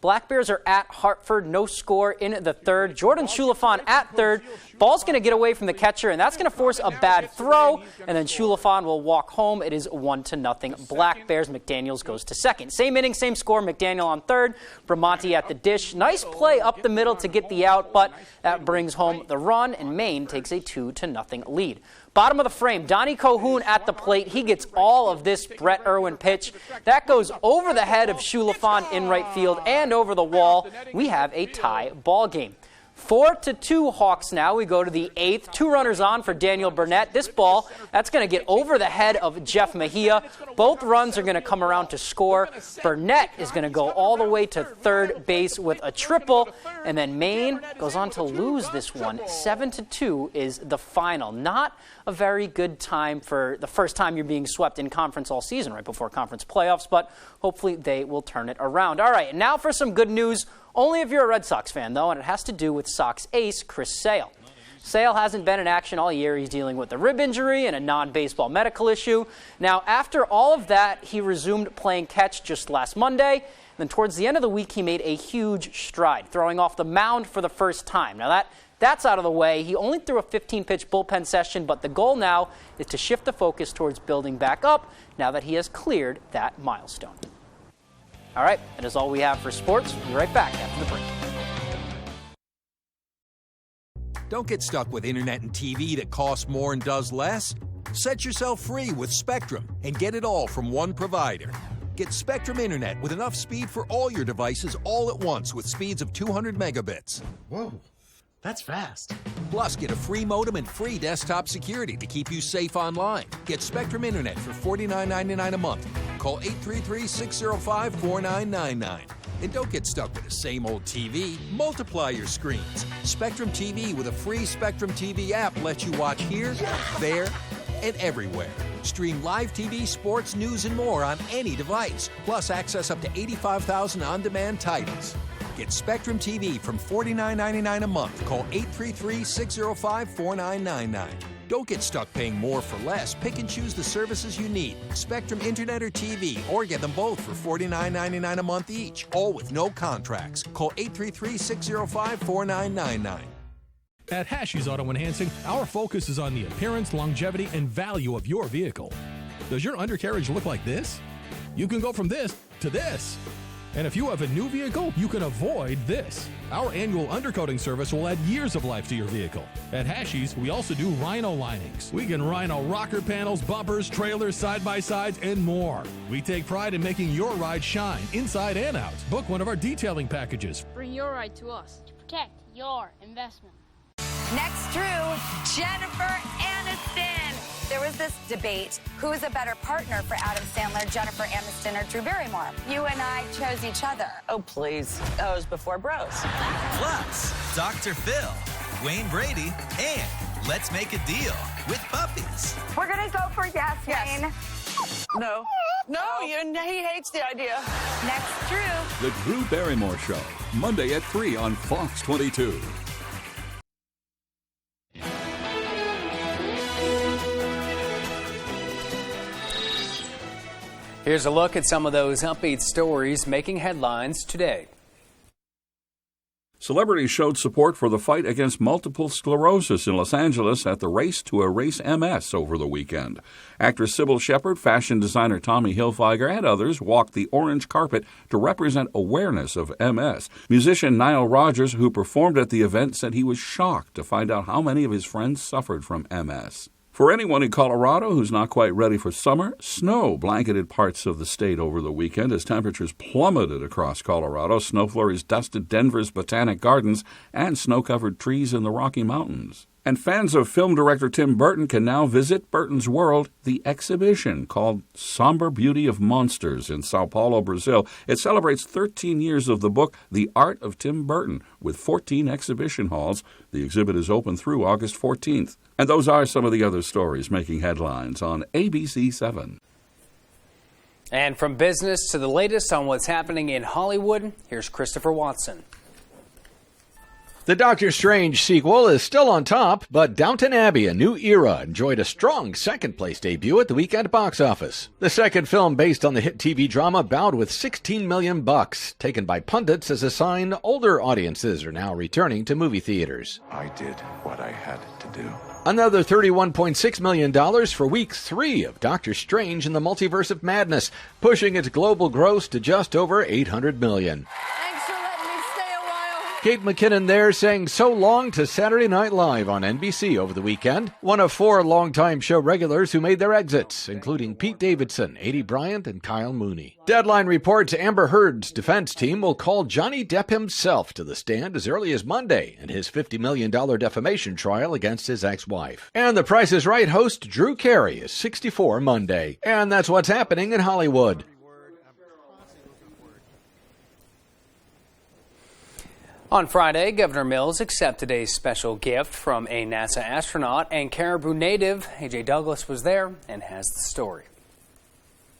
Black Bears are at Hartford, no score in the 3rd. Jordan Shulafan at 3rd. Ball's going to get away from the catcher, and that's going to force a bad throw, and then Shulafan will walk home. It is 1-0 Black Bears. McDaniels goes to second. Same inning, same score. McDaniel on 3rd. Bramonti at the dish. Nice play up the middle to get the out, but that brings home the run, and Maine takes a 2-0 lead. Bottom of the frame, Donnie Cohoon at the plate. He gets all of this Brett Irwin pitch. That goes over the head of Shulafan in right field and over the wall. We have a tie ball game. 4-2 Hawks now. We go to the 8th. 2 runners on for Daniel Burnett. This ball, that's going to get over the head of Jeff Mejia. Both runs are going to come around to score. Burnett is going to go all the way to 3rd base with a triple. And then Maine goes on to lose this one. 7-2 is the final. Not a very good time for the first time you're being swept in conference all season, right before conference playoffs, but hopefully they will turn it around. All right, now for some good news. Only if you're a Red Sox fan, though, and it has to do with Sox ace Chris Sale. Sale hasn't been in action all year. He's dealing with a rib injury and a non-baseball medical issue. Now, after all of that, he resumed playing catch just last Monday. Then towards the end of the week, he made a huge stride, throwing off the mound for the first time. Now, that's out of the way. He only threw a 15-pitch bullpen session, but the goal now is to shift the focus towards building back up now that he has cleared that milestone. All right, that is all we have for sports. We'll be right back after the break. Don't get stuck with internet and TV that costs more and does less. Set yourself free with Spectrum and get it all from one provider. Get Spectrum Internet with enough speed for all your devices all at once with speeds of 200 megabits. Whoa, that's fast. Plus, get a free modem and free desktop security to keep you safe online. Get Spectrum Internet for $49.99 a month. Call 833-605-4999. And don't get stuck with the same old TV. Multiply your screens. Spectrum TV with a free Spectrum TV app lets you watch here, there, and everywhere. Stream live TV, sports, news, and more on any device. Plus, access up to 85,000 on-demand titles. Get Spectrum TV from $49.99 a month. Call 833-605-4999. Don't get stuck paying more for less. Pick and choose the services you need. Spectrum Internet or TV, or get them both for $49.99 a month each. All with no contracts. Call 833-605-4999. At Hashi's Auto Enhancing, our focus is on the appearance, longevity, and value of your vehicle. Does your undercarriage look like this? You can go from this to this. And if you have a new vehicle, you can avoid this. Our annual undercoating service will add years of life to your vehicle. At Hashi's, we also do rhino linings. We can rhino rocker panels, bumpers, trailers, side-by-sides, and more. We take pride in making your ride shine, inside and out. Book one of our detailing packages. Bring your ride to us to protect your investment. Next through, Jennifer Aniston. There was this debate, who is a better partner for Adam Sandler, Jennifer Aniston or Drew Barrymore? You and I chose each other. Oh, please. That was before bros. Plus, Dr. Phil, Wayne Brady, and Let's Make a Deal with Puppies. We're going to go for yes, Wayne. No. No, he hates the idea. Next through. The Drew Barrymore Show, Monday at 3 on Fox 22. Here's a look at some of those upbeat stories making headlines today. Celebrities showed support for the fight against multiple sclerosis in Los Angeles at the Race to Erase MS over the weekend. Actress Sybil Shepherd, fashion designer Tommy Hilfiger, and others walked the orange carpet to represent awareness of MS. Musician Nile Rodgers, who performed at the event, said he was shocked to find out how many of his friends suffered from MS. For anyone in Colorado who's not quite ready for summer, snow blanketed parts of the state over the weekend as temperatures plummeted across Colorado. Snow flurries dusted Denver's Botanic Gardens and snow-covered trees in the Rocky Mountains. And fans of film director Tim Burton can now visit Burton's World, the exhibition called Somber Beauty of Monsters in Sao Paulo, Brazil. It celebrates 13 years of the book, The Art of Tim Burton, with 14 exhibition halls. The exhibit is open through August 14th. And those are some of the other stories making headlines on ABC 7. And from business to the latest on what's happening in Hollywood, here's Christopher Watson. The Doctor Strange sequel is still on top, but Downton Abbey, A New Era, enjoyed a strong second-place debut at the weekend box office. The second film based on the hit TV drama bowed with $16 million, taken by pundits as a sign older audiences are now returning to movie theaters. I did what I had to do. Another $31.6 million for week 3 of Doctor Strange in the Multiverse of Madness, pushing its global gross to just over $800 million. Kate McKinnon there saying so long to Saturday Night Live on NBC over the weekend. One of 4 longtime show regulars who made their exits, including Pete Davidson, Aidy Bryant, and Kyle Mooney. Deadline reports Amber Heard's defense team will call Johnny Depp himself to the stand as early as Monday in his $50 million defamation trial against his ex-wife. And The Price is Right host Drew Carey is 64 Monday. And that's what's happening in Hollywood. On Friday, Governor Mills accepted a special gift from a NASA astronaut, and Caribou native A.J. Douglas was there and has the story.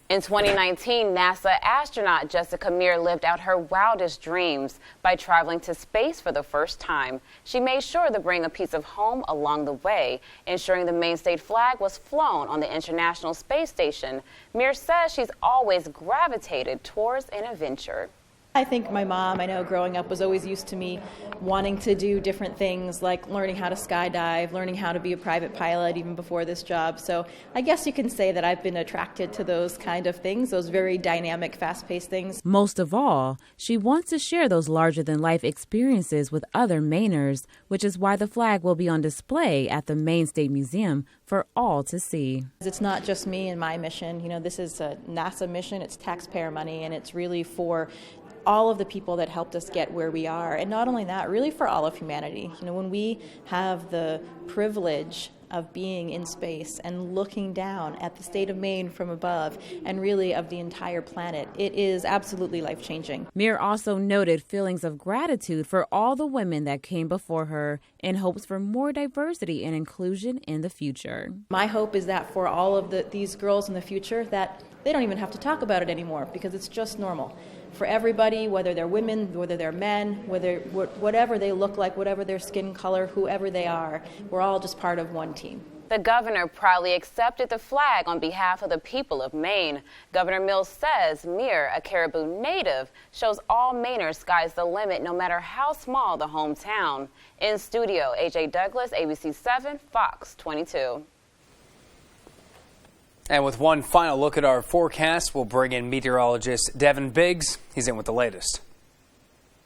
In 2019, NASA astronaut Jessica Meir lived out her wildest dreams by traveling to space for the first time. She made sure to bring a piece of home along the way, ensuring the main state flag was flown on the International Space Station. Meir says she's always gravitated towards an adventure. I think my mom, I know growing up, was always used to me wanting to do different things like learning how to skydive, learning how to be a private pilot even before this job. So I guess you can say that I've been attracted to those kind of things, those very dynamic, fast-paced things. Most of all, she wants to share those larger-than-life experiences with other Mainers, which is why the flag will be on display at the Maine State Museum for all to see. It's not just me and my mission. You know, this is a NASA mission. It's taxpayer money, and it's really for all of the people that helped us get where we are. And not only that, really for all of humanity. You know, when we have the privilege of being in space and looking down at the state of Maine from above and really of the entire planet. It is absolutely life-changing. Mir also noted feelings of gratitude for all the women that came before her and hopes for more diversity and inclusion in the future. My hope is that for all of these girls in the future, that they don't even have to talk about it anymore because it's just normal. For everybody, whether they're women, whether they're men, whatever they look like, whatever their skin color, whoever they are, we're all just part of one team. The governor proudly accepted the flag on behalf of the people of Maine. Governor Mills says Mir, a Caribou native, shows all Mainers sky's the limit no matter how small the hometown. In studio, AJ Douglas, ABC 7, Fox 22. And with one final look at our forecast, we'll bring in meteorologist Devin Biggs. He's in with the latest.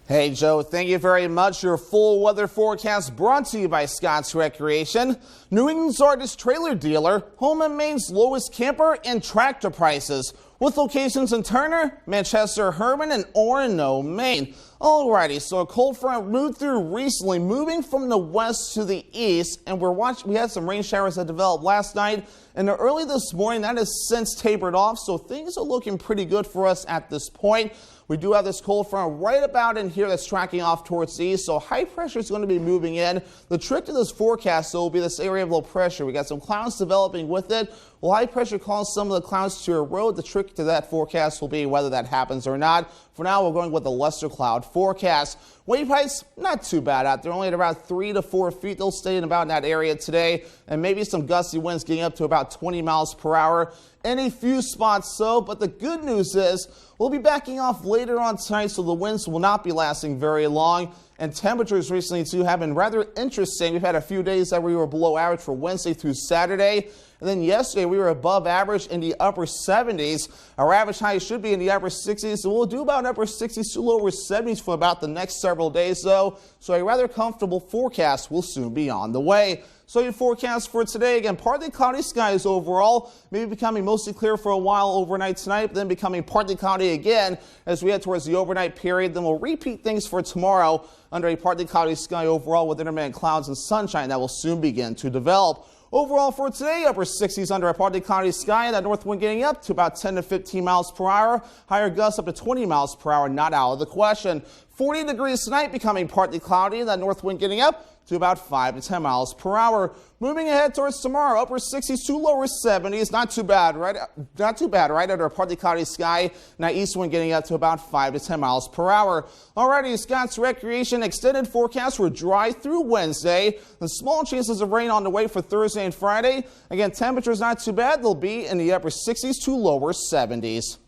Hey, Joe, thank you very much. Your full weather forecast brought to you by Scott's Recreation, New England's largest trailer dealer, home in Maine's lowest camper and tractor prices, with locations in Turner, Manchester, Herman, and Orono, Maine. Alrighty, so a cold front moved through recently, moving from the west to the east, and we had some rain showers that developed last night and early this morning. That has since tapered off, so things are looking pretty good for us at this point. We do have this cold front right about in here that's tracking off towards the east, so high pressure is going to be moving in. The trick to this forecast, though, will be this area of low pressure. We got some clouds developing with it. Well, high pressure causes some of the clouds to erode. The trick to that forecast will be whether that happens or not. For now, we're going with the lesser cloud forecast. Wave heights, not too bad out there, only at about 3 to 4 feet. They'll stay in about in that area today, and maybe some gusty winds getting up to about 20 miles per hour in a few spots. But the good news is we'll be backing off later on tonight, so the winds will not be lasting very long. And temperatures recently, too, have been rather interesting. We've had a few days that we were below average for Wednesday through Saturday. And then yesterday, we were above average in the upper 70s. Our average high should be in the upper 60s. So we'll do about upper 60s to lower 70s for about the next several days, though. So a rather comfortable forecast will soon be on the way. So your forecast for today, again, partly cloudy skies overall, maybe becoming mostly clear for a while overnight tonight, but then becoming partly cloudy again as we head towards the overnight period. Then we'll repeat things for tomorrow under a partly cloudy sky overall with intermittent clouds and sunshine that will soon begin to develop. Overall for today, upper 60s under a partly cloudy sky, and that north wind getting up to about 10 to 15 miles per hour. Higher gusts up to 20 miles per hour, not out of the question. 40 degrees tonight, becoming partly cloudy, and that north wind getting up to about 5 to 10 miles per hour. Moving ahead towards tomorrow, upper 60s to lower 70s. Not too bad, right? Not too bad, right? Under a partly cloudy sky. Now east wind getting up to about 5 to 10 miles per hour. Alrighty, Scott's Recreation extended forecast for dry through Wednesday. The small chances of rain on the way for Thursday and Friday. Again, temperatures not too bad. They'll be in the upper 60s to lower 70s.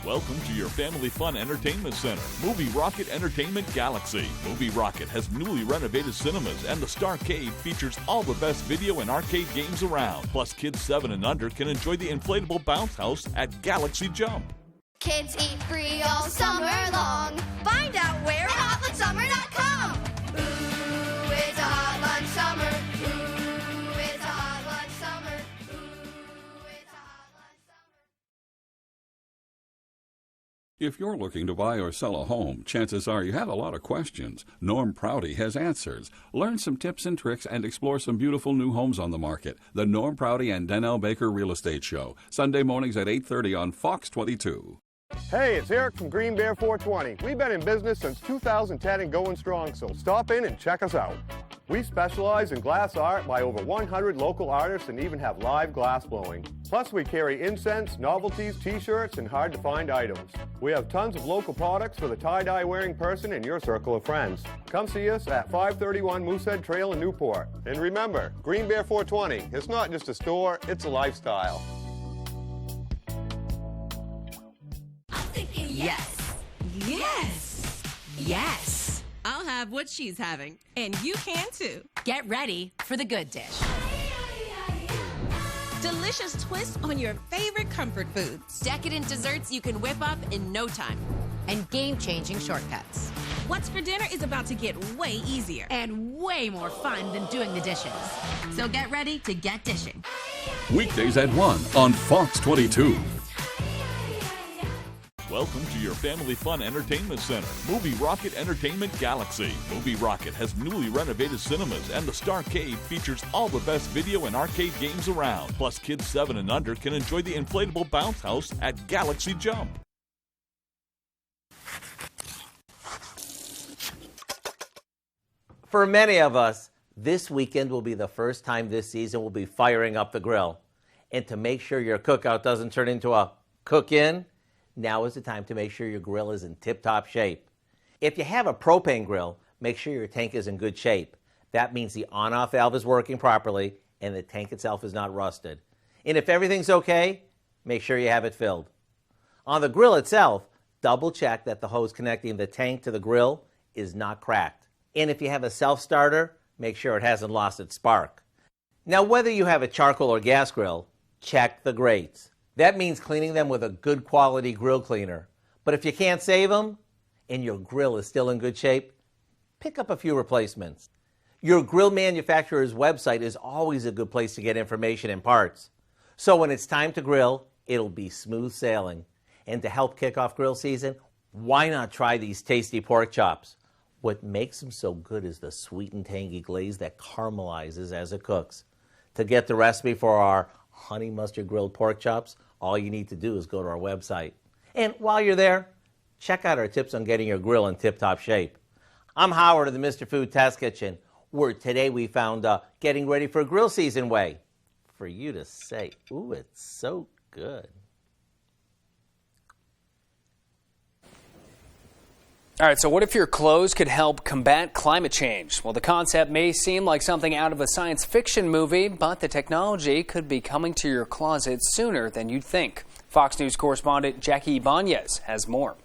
Welcome to your family fun entertainment center, Movie Rocket Entertainment Galaxy. Movie Rocket has newly renovated cinemas, and the Starcade features all the best video and arcade games around. Plus, kids 7 and under can enjoy the inflatable bounce house at Galaxy Jump. Kids eat free all summer long. Find out where at hotlunsummer.com. Ooh, it's a hot lunch summer. Ooh, it's a hot lunch summer. Ooh, it's a hot lunch summer. If you're looking to buy or sell a home, chances are you have a lot of questions. Norm Prouty has answers. Learn some tips and tricks and explore some beautiful new homes on the market. The Norm Prouty and Donnell Baker Real Estate Show, Sunday mornings at 8:30 on Fox 22. Hey, it's Eric from Green Bear 420. We've been in business since 2010 and going strong, so stop in and check us out. We specialize in glass art by over 100 local artists and even have live glass blowing. Plus, we carry incense, novelties, t-shirts, and hard-to-find items. We have tons of local products for the tie-dye wearing person in your circle of friends. Come see us at 531 Moosehead Trail in Newport. And remember, Green Bear 420, it's not just a store, it's a lifestyle. Yes. Yes. Yes. I'll have what she's having. And you can too. Get ready for the good dish. Delicious twists on your favorite comfort foods. Decadent desserts you can whip up in no time. And game-changing shortcuts. What's for dinner is about to get way easier. And way more fun than doing the dishes. So get ready to get dishing. Weekdays at 1 on Fox 22. Welcome to your family fun entertainment center, Movie Rocket Entertainment Galaxy. Movie Rocket has newly renovated cinemas, and the Starcade features all the best video and arcade games around. Plus, kids 7 and under can enjoy the inflatable bounce house at Galaxy Jump. For many of us, this weekend will be the first time this season we'll be firing up the grill. And to make sure your cookout doesn't turn into a cook-in, now is the time to make sure your grill is in tip-top shape. If you have a propane grill, make sure your tank is in good shape. That means the on-off valve is working properly and the tank itself is not rusted. And if everything's okay, make sure you have it filled. On the grill itself, double check that the hose connecting the tank to the grill is not cracked. And if you have a self-starter, make sure it hasn't lost its spark. Now, whether you have a charcoal or gas grill, check the grates. That means cleaning them with a good quality grill cleaner. But if you can't save them and your grill is still in good shape, pick up a few replacements. Your grill manufacturer's website is always a good place to get information and parts. So when it's time to grill, it'll be smooth sailing. And to help kick off grill season, why not try these tasty pork chops? What makes them so good is the sweet and tangy glaze that caramelizes as it cooks. To get the recipe for our honey mustard grilled pork chops, all you need to do is go to our website. And while you're there, check out our tips on getting your grill in tip-top shape. I'm Howard of the Mr. Food Test Kitchen, where today we found getting ready for grill season way. For you to say, ooh, it's so good. All right, so what if your clothes could help combat climate change? Well, the concept may seem like something out of a science fiction movie, but the technology could be coming to your closet sooner than you'd think. Fox News correspondent Jackie Ibanez has more.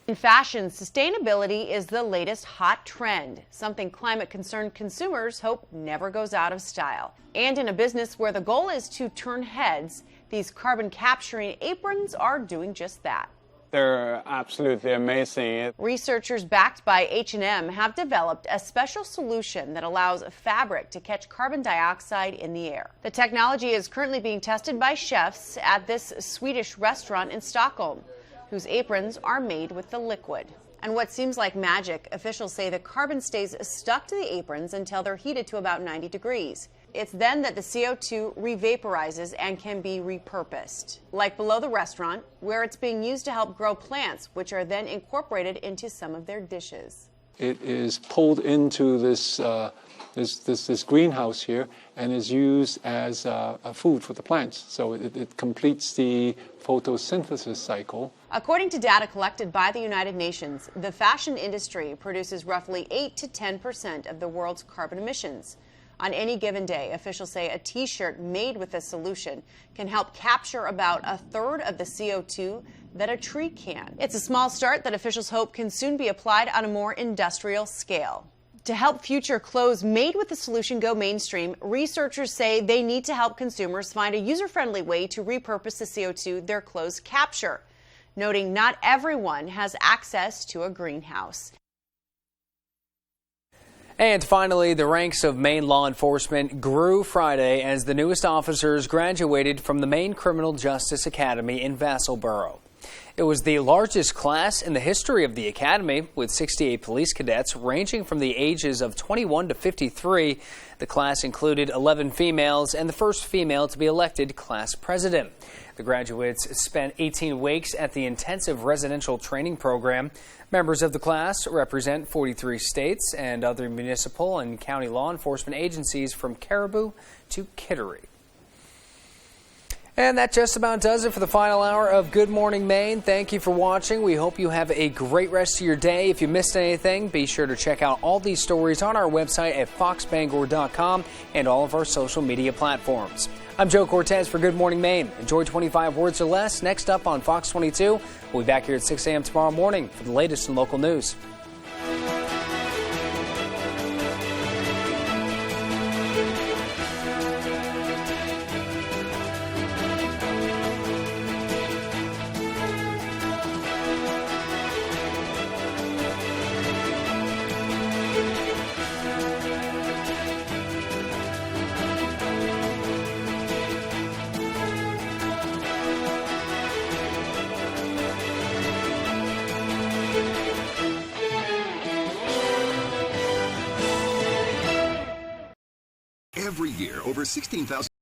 In fashion, sustainability is the latest hot trend, something climate-concerned consumers hope never goes out of style. And in a business where the goal is to turn heads, these carbon-capturing aprons are doing just that. They're absolutely amazing. Researchers backed by H&M have developed a special solution that allows fabric to catch carbon dioxide in the air. The technology is currently being tested by chefs at this Swedish restaurant in Stockholm, whose aprons are made with the liquid. And what seems like magic, officials say the carbon stays stuck to the aprons until they're heated to about 90 degrees. It's then that the CO2 revaporizes and can be repurposed, like below the restaurant, where it's being used to help grow plants, which are then incorporated into some of their dishes. It is pulled into this greenhouse here and is used as a food for the plants. So it completes the photosynthesis cycle. According to data collected by the United Nations, the fashion industry produces roughly 8 to 10% of the world's carbon emissions. On any given day, officials say a T-shirt made with this solution can help capture about a third of the CO2 that a tree can. It's a small start that officials hope can soon be applied on a more industrial scale. To help future clothes made with the solution go mainstream, researchers say they need to help consumers find a user-friendly way to repurpose the CO2 their clothes capture, noting not everyone has access to a greenhouse. And finally, the ranks of Maine law enforcement grew Friday as the newest officers graduated from the Maine Criminal Justice Academy in Vassalboro. It was the largest class in the history of the academy, with 68 police cadets ranging from the ages of 21 to 53. The class included 11 females and the first female to be elected class president. The graduates spent 18 weeks at the intensive residential training program. Members of the class represent 43 states and other municipal and county law enforcement agencies from Caribou to Kittery. And that just about does it for the final hour of Good Morning Maine. Thank you for watching. We hope you have a great rest of your day. If you missed anything, be sure to check out all these stories on our website at foxbangor.com and all of our social media platforms. I'm Joe Cortez for Good Morning Maine. Enjoy 25 words or less. Next up on Fox 22. We'll be back here at 6 a.m. tomorrow morning for the latest in local news. over 16,000.